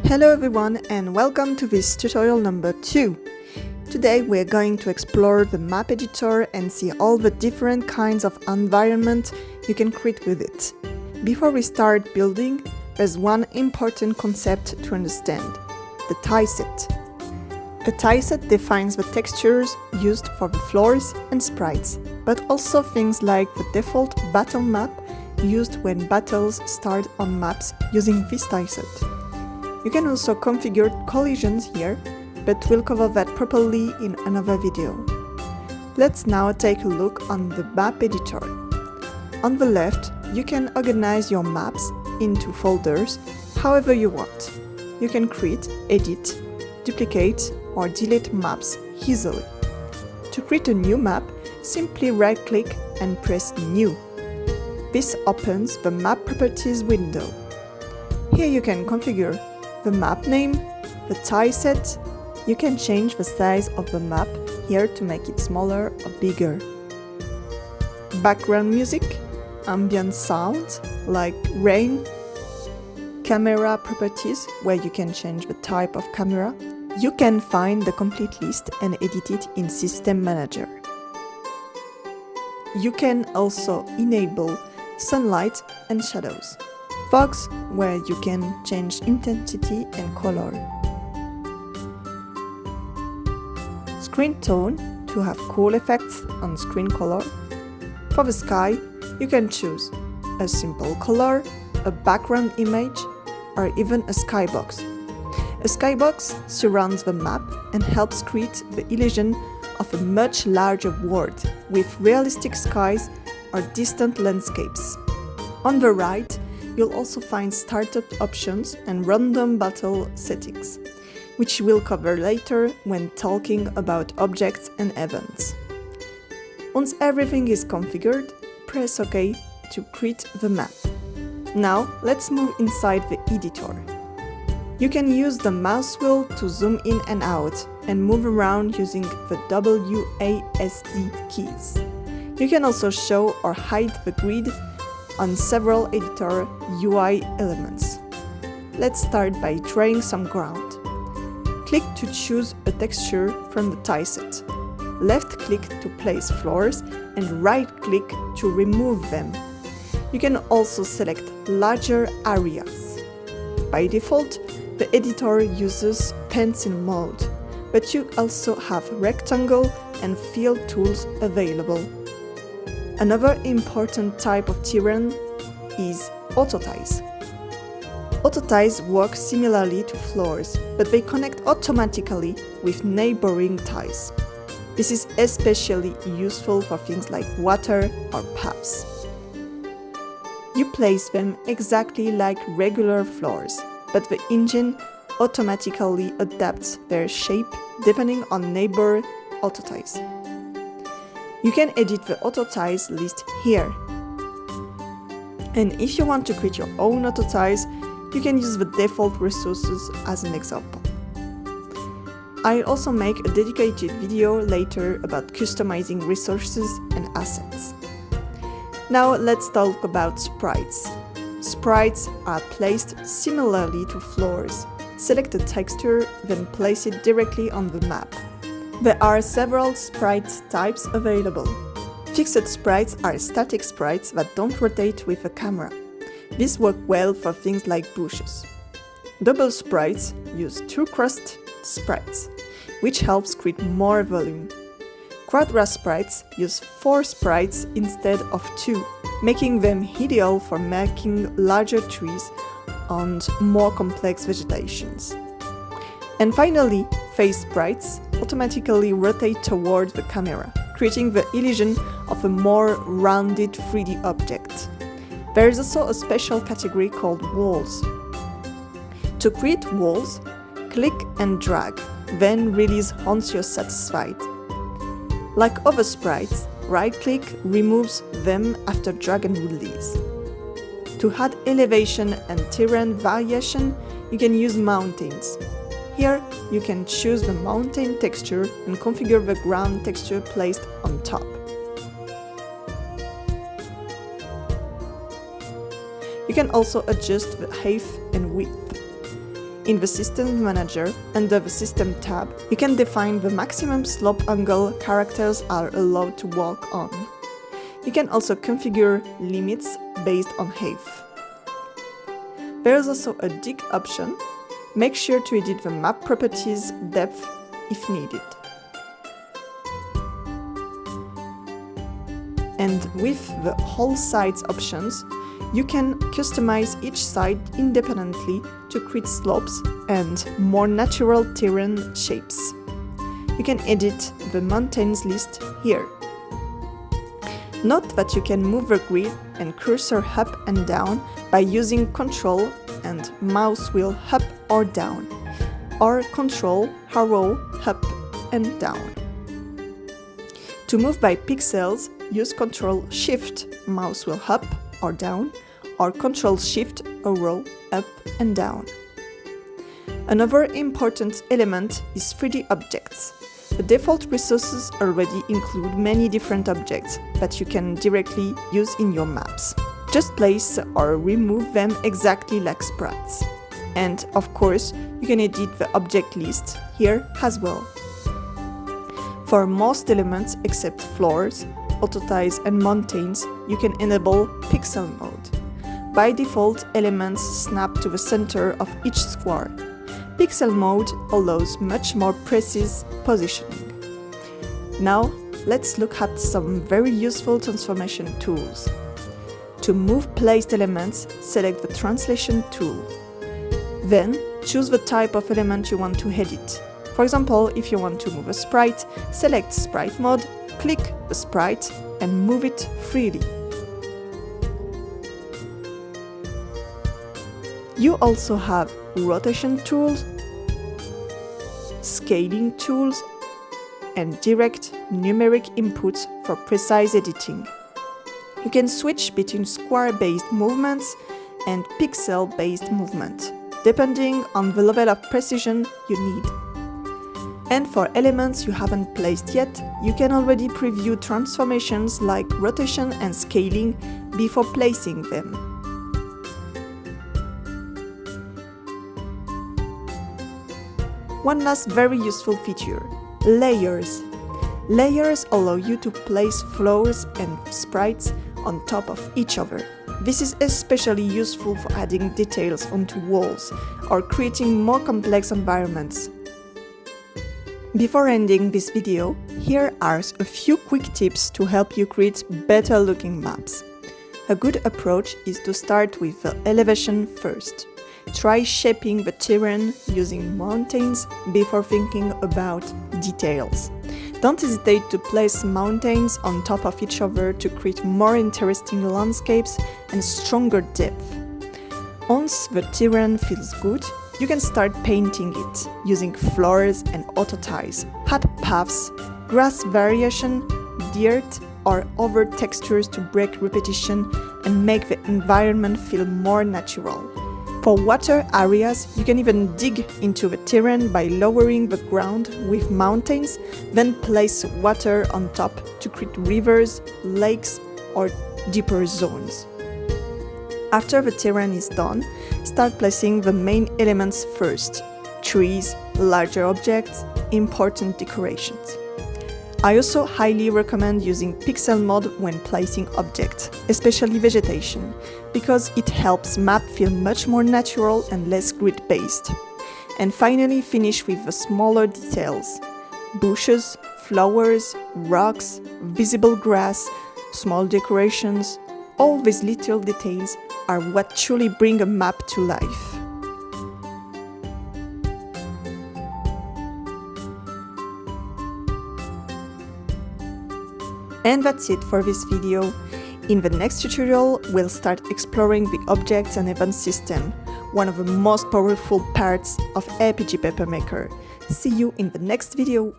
Hello everyone and welcome to this tutorial number 2. Today we're going to explore the map editor and see all the different kinds of environment you can create with it. Before we start building, there's one important concept to understand: the tileset. A tileset defines the textures used for the floors and sprites, but also things like the default battle map used when battles start on maps using this tileset. You can also configure collisions here, but we'll cover that properly in another video. Let's now take a look on the map editor. On the left, you can organize your maps into folders however you want. You can create, edit, duplicate, or delete maps easily. To create a new map, simply right-click and press New. This opens the Map Properties window. Here you can configure the map name, the tileset. You can change the size of the map here to make it smaller or bigger. Background music, ambient sound like rain, camera properties where you can change the type of camera. You can find the complete list and edit it in System Manager. You can also enable sunlight and shadows. Fogs, where you can change intensity and color. Screen tone, to have cool effects on screen color. For the sky, you can choose a simple color, a background image, or even a skybox. A skybox surrounds the map and helps create the illusion of a much larger world with realistic skies or distant landscapes. On the right, you'll also find startup options and random battle settings, which we'll cover later when talking about objects and events. Once everything is configured, press OK to create the map. Now, let's move inside the editor. You can use the mouse wheel to zoom in and out and move around using the WASD keys. You can also show or hide the grid on several editor UI elements. Let's start by drawing some ground. Click to choose a texture from the tileset. Left-click to place floors and right-click to remove them. You can also select larger areas. By default, the editor uses pencil mode, but you also have rectangle and fill tools available. Another important type of terrain is autotiles. Autotiles work similarly to floors, but they connect automatically with neighboring tiles. This is especially useful for things like water or paths. You place them exactly like regular floors, but the engine automatically adapts their shape depending on neighbor autotiles. You can edit the autotiles list here. And if you want to create your own autotiles, you can use the default resources as an example. I'll also make a dedicated video later about customizing resources and assets. Now let's talk about sprites. Sprites are placed similarly to floors. Select a texture, then place it directly on the map. There are several sprite types available. Fixed sprites are static sprites that don't rotate with a camera. These work well for things like bushes. Double sprites use 2 crust sprites, which helps create more volume. Quadra sprites use 4 sprites instead of 2, making them ideal for making larger trees and more complex vegetations. And finally, face sprites automatically rotate toward the camera, creating the illusion of a more rounded 3D object. There is also a special category called walls. To create walls, click and drag, then release once you're satisfied. Like other sprites, right-click removes them after drag and release. To add elevation and terrain variation, you can use mountains. Here, you can choose the mountain texture and configure the ground texture placed on top. You can also adjust the height and width. In the System Manager, under the System tab, you can define the maximum slope angle characters are allowed to walk on. You can also configure limits based on height. There is also a dig option. Make sure to edit the map properties depth if needed. And with the whole sides options, you can customize each side independently to create slopes and more natural terrain shapes. You can edit the mountains list here. Note that you can move the grid and cursor up and down by using Ctrl and mouse wheel up or down, or Ctrl arrow up and down. To move by pixels, use Ctrl Shift mouse wheel up or down, or Ctrl Shift arrow up and down. Another important element is 3D objects. The default resources already include many different objects that you can directly use in your maps. Just place or remove them exactly like sprites. And of course, you can edit the object list here as well. For most elements except floors, autotiles and mountains, you can enable pixel mode. By default, elements snap to the center of each square. Pixel mode allows much more precise positioning. Now, let's look at some very useful transformation tools. To move placed elements, select the Translation tool. Then, choose the type of element you want to edit. For example, if you want to move a sprite, select Sprite mode, click the sprite and move it freely. You also have rotation tools, scaling tools, and direct numeric inputs for precise editing. You can switch between square-based movements and pixel-based movement, depending on the level of precision you need. And for elements you haven't placed yet, you can already preview transformations like rotation and scaling before placing them. One last very useful feature: layers. Layers allow you to place floors and sprites on top of each other. This is especially useful for adding details onto walls or creating more complex environments. Before ending this video, here are a few quick tips to help you create better looking maps. A good approach is to start with the elevation first. Try shaping the terrain using mountains before thinking about details. Don't hesitate to place mountains on top of each other to create more interesting landscapes and stronger depth. Once the terrain feels good, you can start painting it using floors and autotiles, add paths, grass variation, dirt or other textures to break repetition and make the environment feel more natural. For water areas, you can even dig into the terrain by lowering the ground with mountains, then place water on top to create rivers, lakes, or deeper zones. After the terrain is done, start placing the main elements first: trees, larger objects, important decorations. I also highly recommend using pixel mode when placing objects, especially vegetation, because it helps map feel much more natural and less grid-based. And finally, finish with the smaller details: bushes, flowers, rocks, visible grass, small decorations. All these little details are what truly bring a map to life. And that's it for this video. In the next tutorial, we'll start exploring the objects and event system, one of the most powerful parts of RPG Papermaker. See you in the next video!